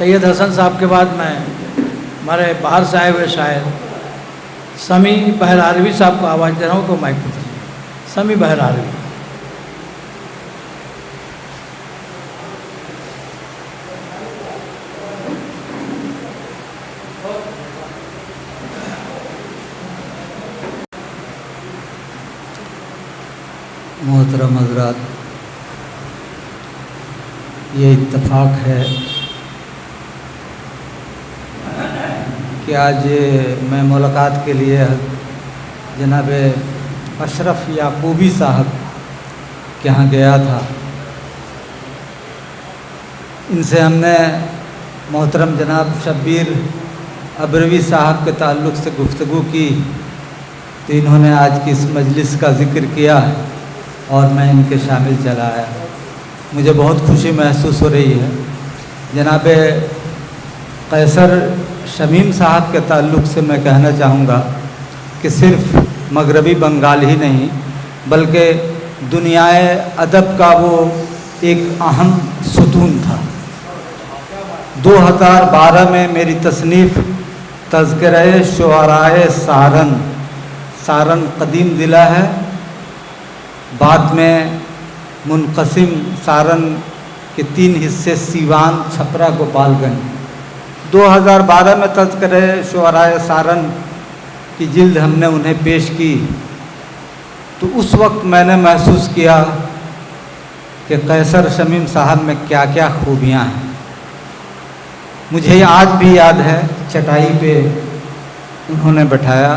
सैयद हसन साहब के बाद मैं हमारे बाहर से आए हुए शायर समी बहरारवी साहब को आवाज़ दे रहा हूँ, तो माइक पर समी बहरारवी। मोहतरम हज़रात, ये इत्तेफाक है कि आज मैं मुलाकात के लिए जनाब अशरफ याकूबी साहब के यहाँ गया था। इनसे हमने मोहतरम जनाब शब्बीर अबरवी साहब के ताल्लुक़ से गुफ्तगू की, तो इन्होंने आज की इस मजलिस का ज़िक्र किया और मैं इनके शामिल चला आया। मुझे बहुत खुशी महसूस हो रही है। जनाब कैसर शमीम साहब के ताल्लुक़ से मैं कहना चाहूँगा कि सिर्फ़ मगरबी बंगाल ही नहीं बल्कि दुनियाए अदब का वो एक अहम सुतून था। 2012 में मेरी तसनीफ़ तज़किरे शुअराए सारन, सारन कदीम ज़िला है, बाद में मुनक़सिम सारन के 3 हिस्से सीवान, छपरा, गोपालगंज। 2012 में तज़किरे शुअराए सारन की जिल्द हमने उन्हें पेश की, तो उस वक्त मैंने महसूस किया कि कैसर शमीम साहब में क्या क्या खूबियाँ हैं। मुझे आज भी याद है, चटाई पे उन्होंने बैठाया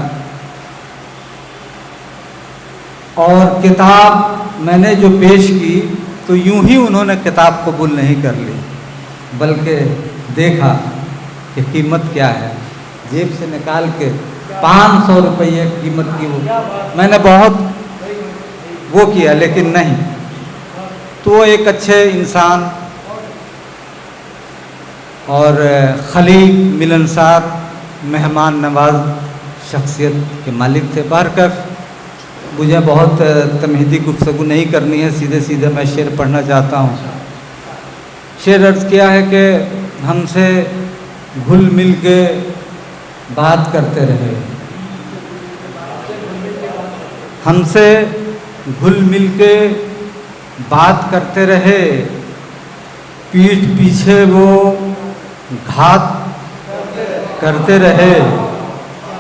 और किताब मैंने जो पेश की तो यूं ही उन्होंने किताब कबूल नहीं कर ली, बल्कि देखा कि कीमत क्या है, जेब से निकाल के 500 रुपये कीमत की वो मैंने बहुत वो किया, लेकिन नहीं। तो एक अच्छे इंसान और खलीक, मिलनसार, मेहमान नवाज शख्सियत के मालिक थे। बहरकैफ मुझे बहुत तमहीदी गुफ्तगू नहीं करनी है, सीधे सीधे मैं शेर पढ़ना चाहता हूँ। शेर अर्ज़ किया है कि हमसे घुल मिल के बात करते रहे, हमसे घुल मिल के बात करते रहे, पीठ पीछे वो घात करते रहे,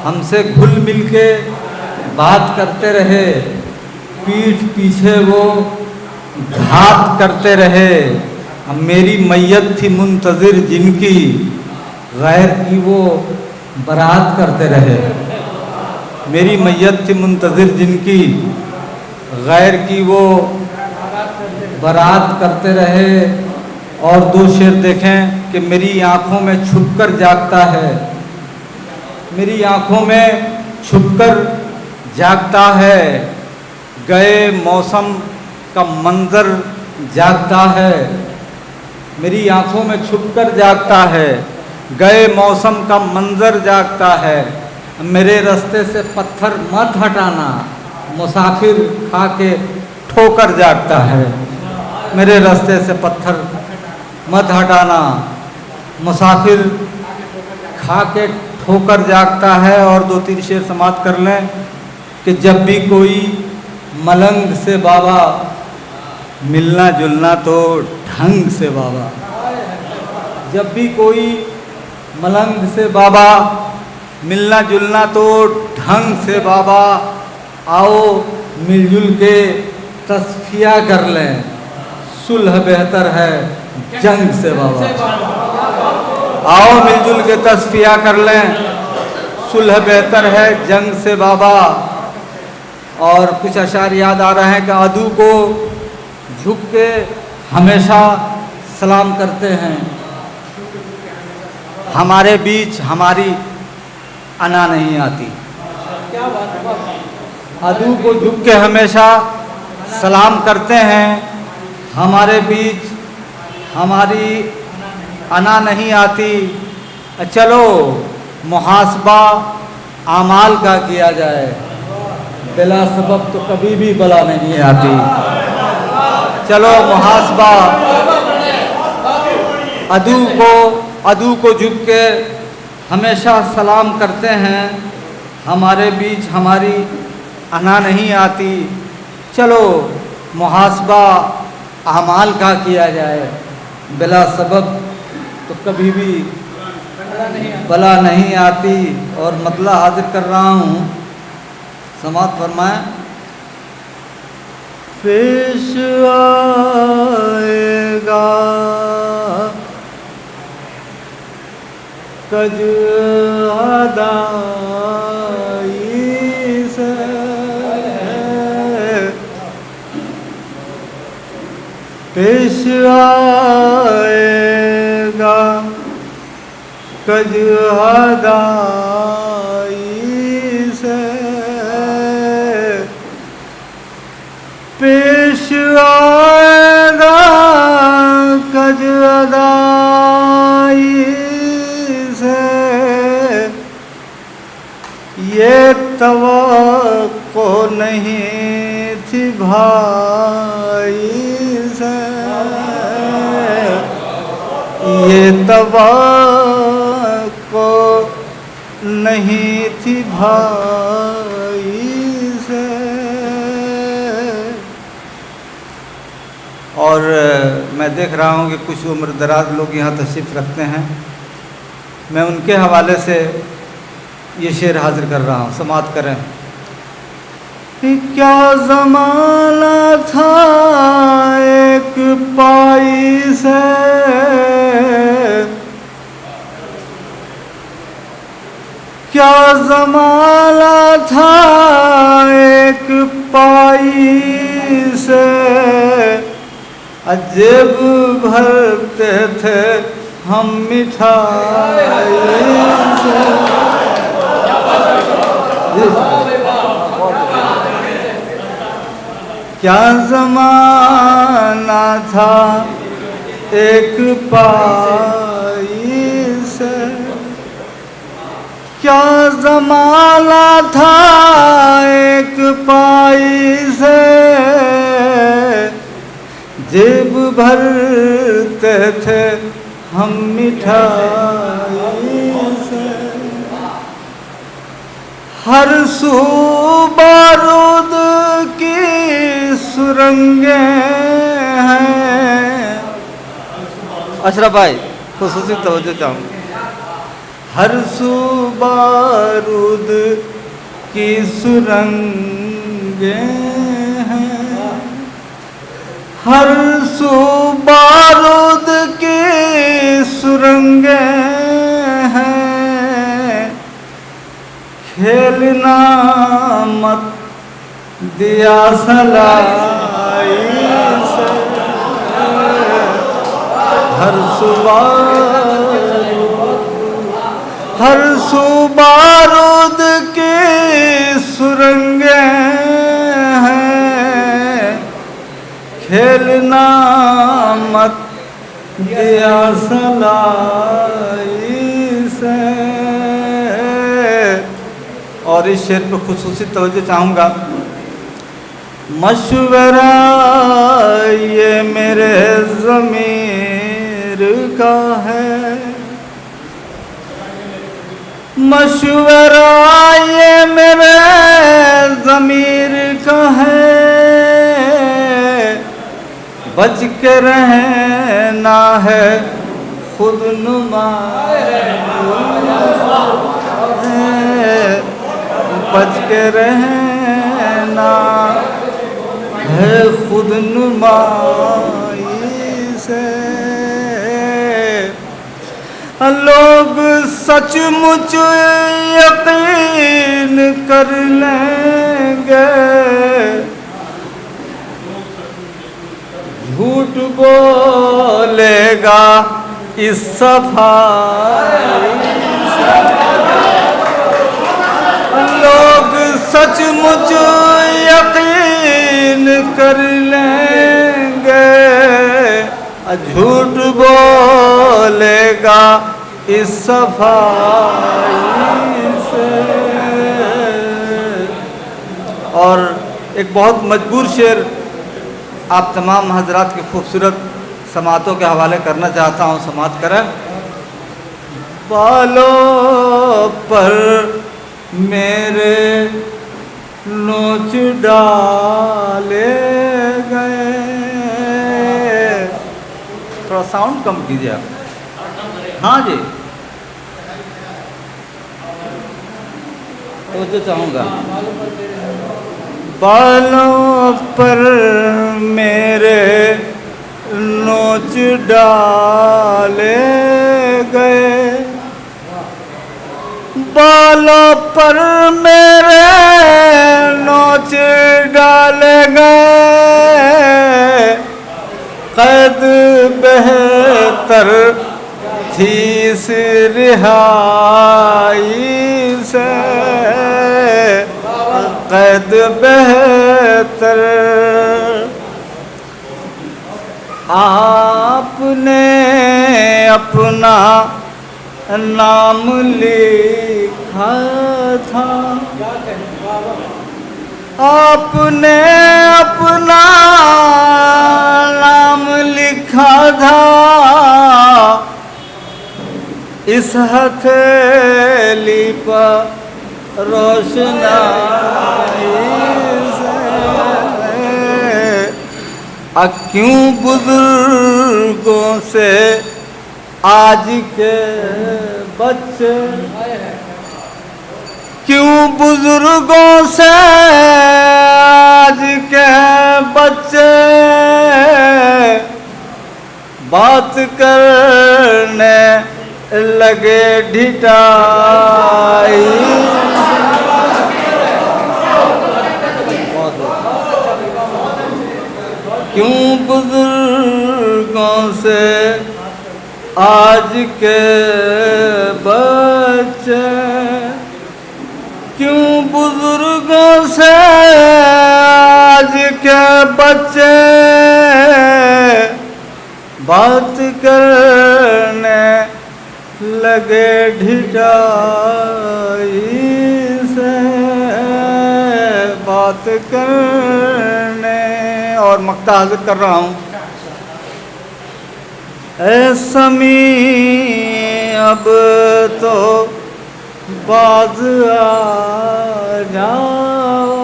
हमसे घुल मिल के बात करते रहे, पीठ पीछे वो घात करते रहे। अब मेरी मैयत थी मुंतज़िर जिनकी, गैर की वो बारात करते रहे। मेरी मैयत थी मुंतज़िर जिनकी, गैर की वो बारात करते रहे। और 2 शेर देखें कि मेरी आँखों में छुपकर जागता है, मेरी आँखों में छुपकर जागता है, गए मौसम का मंज़र जागता है। मेरी आँखों में छुपकर जागता है, गए मौसम का मंज़र जागता है। मेरे रास्ते से पत्थर मत हटाना, मुसाफिर खा के ठोकर जागता है। मेरे रास्ते से पत्थर मत हटाना, मुसाफिर खा के ठोकर जागता है। और 2-3 शेर समाप्त कर लें कि जब भी कोई मलंग से बाबा, मिलना जुलना तो ढंग से बाबा। जब भी कोई मलंग से बाबा, मिलना जुलना तो ढंग से बाबा। आओ मिलजुल के तस्फिया कर लें, सुलह बेहतर है जंग से बाबा। आओ मिलजुल के तस्फिया कर लें, सुलह बेहतर है जंग से बाबा। और कुछ अशार याद आ रहे हैं कि अदू को झुक के हमेशा सलाम करते हैं, हमारे बीच हमारी अना नहीं आती। अदू को झुक के हमेशा सलाम करते हैं, हमारे बीच हमारी अना नहीं आती। चलो मुहासबा आमाल का किया जाए, बिला सबब तो कभी भी बला नहीं आती। चलो मुहासबा अदू को अदू को झुक के हमेशा सलाम करते हैं, हमारे बीच हमारी अना नहीं आती। चलो मुहासबा अमाल का किया जाए, बिला सबब तो कभी भी बला नहीं आती। और मतला हाजिर कर रहा हूँ, समात फरमाएं। पेश आएगा कज अदाई से, पेश आएगा कज अदाई से, पेश आएगा कज अदाई से। ये तवक्को नहीं थी भाई से, ये तवक्को नहीं थी भाई से। और मैं देख रहा हूँ कि कुछ उम्र दराज लोग यहाँ तशरीफ़ रखते हैं, मैं उनके हवाले से ये शेर हाजिर कर रहा हूँ, समात करें। क्या ज़माना था एक पाई से, क्या ज़माना था एक पाई से, अजेब भरते थे हम मिठाई से। क्या ज़माना था एक पाई से, क्या ज़माना था एक पाई से, जेब भरते थे हम मिठाई से। हर सू बारूद की सुरंगें हैं। अशरफ भाई खुसूसी तवज्जो चाहूँगा। हर सू बारूद की सुरंगें हैं, हर सू बारूद की सुरंगें हैं। खेलना मत दिया सलाई से, हर सुबारूद की सुरंगें हैं। खेलना मत दिया सलाई से। और इस शेर पर खुसूसी तवज्जो चाहूँगा। मशवरा ये मेरे ज़मीर का है, मशवरा ये मेरे ज़मीर का है। बच के रहना है खुद नुमा, बच के रहना है खुद नुमाई से। लोग सचमुच यकीन कर लेंगे, झूठ बोलेगा इस सफाई से। लोग सचमुच यकीन कर लेंगे, झूठ बोलेगा इस सफाई से। और एक बहुत मजबूर शेर आप तमाम हजरात के खूबसूरत समातों के हवाले करना चाहता हूँ, समात करें। बालों पर मेरे नोच डाले गए। थोड़ा साउंड कम कीजिए आप। हाँ जी, तो जो चाहूँगा। बालों पर मेरे नोच डाले गए, बालों पर मेरे नोच डाले गए। कैद बेहतर थी इस रिहाई से, कैद बेहतर। आपने अपना नाम लिखा था, आपने अपना नाम लिखा था इस हथेली पर रोशनाई से। क्यों बुजुर्गों से आज के बच्चे, क्यों बुजुर्गों से आज के बच्चे बात करने लगे ढिठाई। क्यों बुजुर्गों से आज के बच्चे, क्यों बुजुर्गों से आज के बच्चे बात करने लगे ढिठाई से, बात करने। और मक्ता हाजिर कर रहा हूँ। ऐ समी अब तो बाज आ जाओ।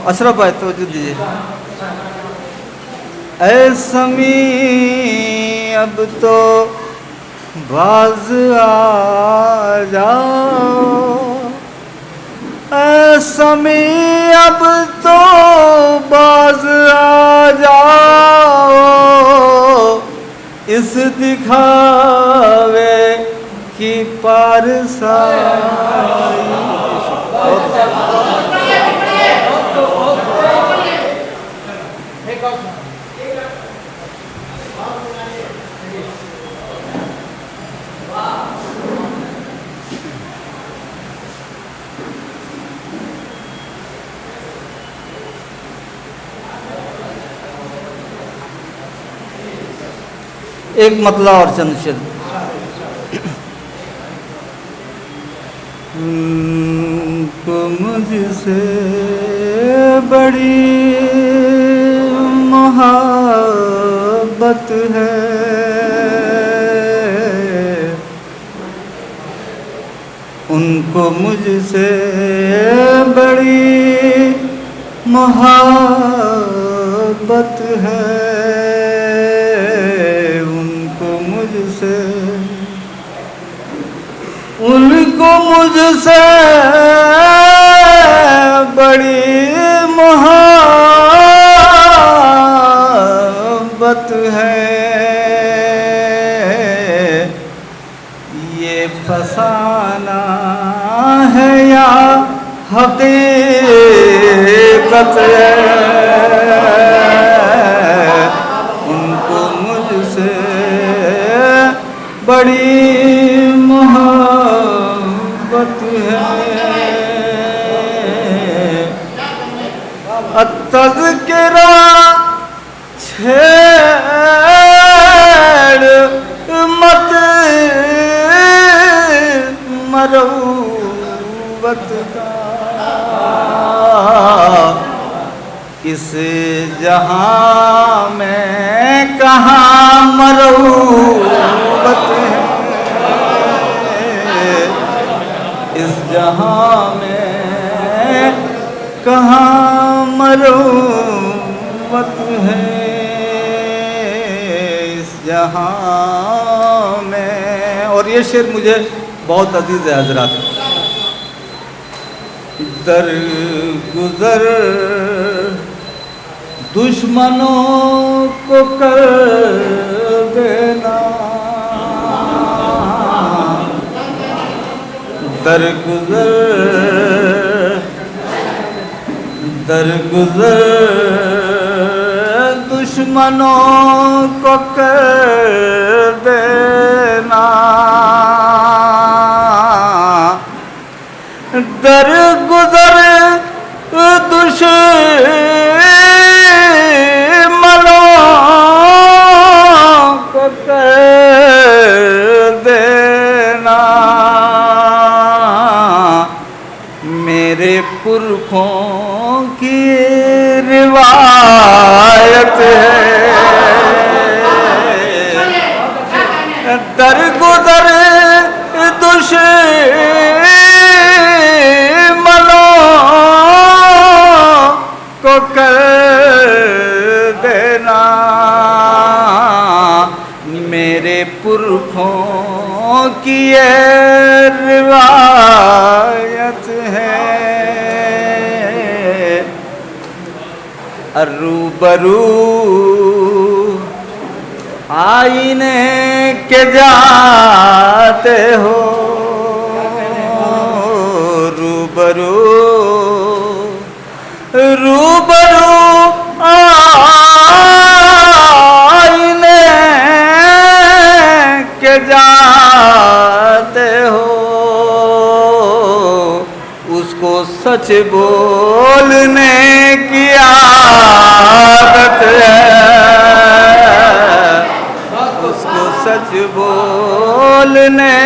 अशरफ भाई तो दीजिए। ऐ समी अब तो बाज आ जाओ, ऐ समी अब तो बाज आ जाओ। इस दिखावे की पारसाई। एक मतला और चंद शेर। को मुझसे बड़ी मोहब्बत है, उनको मुझसे बड़ी मोहब्बत है, मुझसे, उनको मुझसे बड़ी मोहब्बत है। ये फसाना है या हकीकत है, उनको मुझसे बड़ी मोहब्बत है। तज़किरा छेड़ मत मरूवत का, इस जहां में कहाँ मरूवत है। जहाँ में कहाँ मरूवत है इस जहाँ में। और ये शेर मुझे बहुत अजीज है हजरात। दर गुजर दुश्मनों को कर देना, दरगुजर दुश्मनों को कर देना, दरगुजर दुश्मनों को कर देना। मेरे पुरखों की रिवायत है, दरगुजर दुश्मनों को कर देना। मेरे पुरखों की ये रिवायत है। रूबरू आईने के जाते हो, रूबरू रूबरू आईने के जाते हो, उसको सच बोलने की आदत है, उसको सच बोलने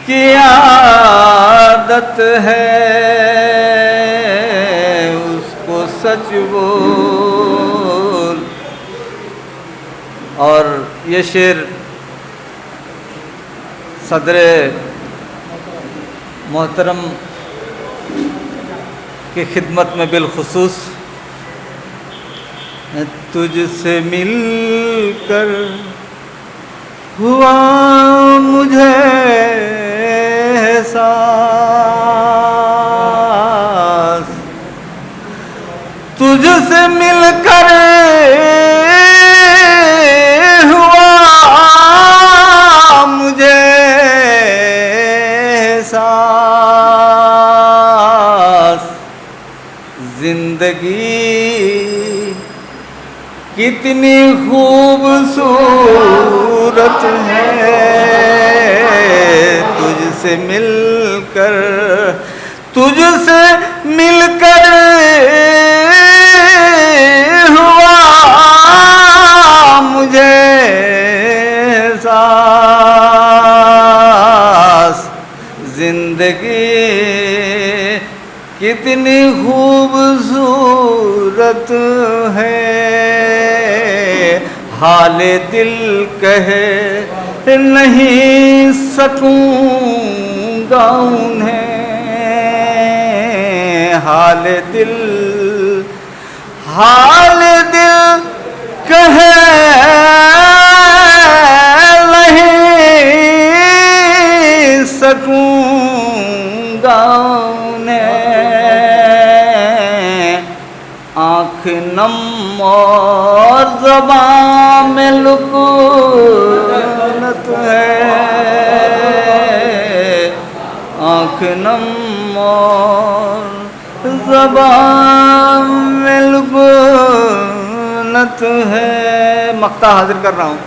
की आदत है, उसको सच बोल। और ये शेर सदरे मोहतरम की खिदमत में बिलखुसूस, तुझसे मिलकर हुआ मुझे एहसास, तुझसे मिलकर हुआ मुझे एहसास। जिंदगी कितनी खूबसूरत है, तुझसे मिलकर हुआ मुझे एहसास। जिंदगी कितनी खूबसूरत है, हाले दिल कहे नहीं सकूंगा उन्हें, हाले दिल कहे नहीं सकूंगा उन्हें। आँख नम और ज़बान में लुकनत है, आँख नम और ज़बान में लुकनत है। मक्ता हाजिर कर रहा हूँ।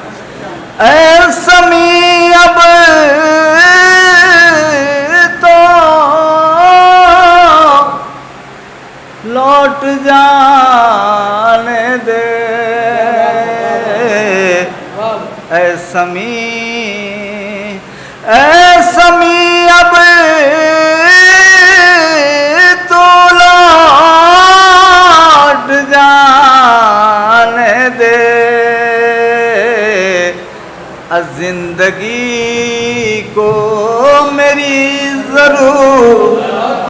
ऐ समी अब तो लौट जाने दे, ऐ समी अब तो लौट जाने दे। जिंदगी को मेरी जरूर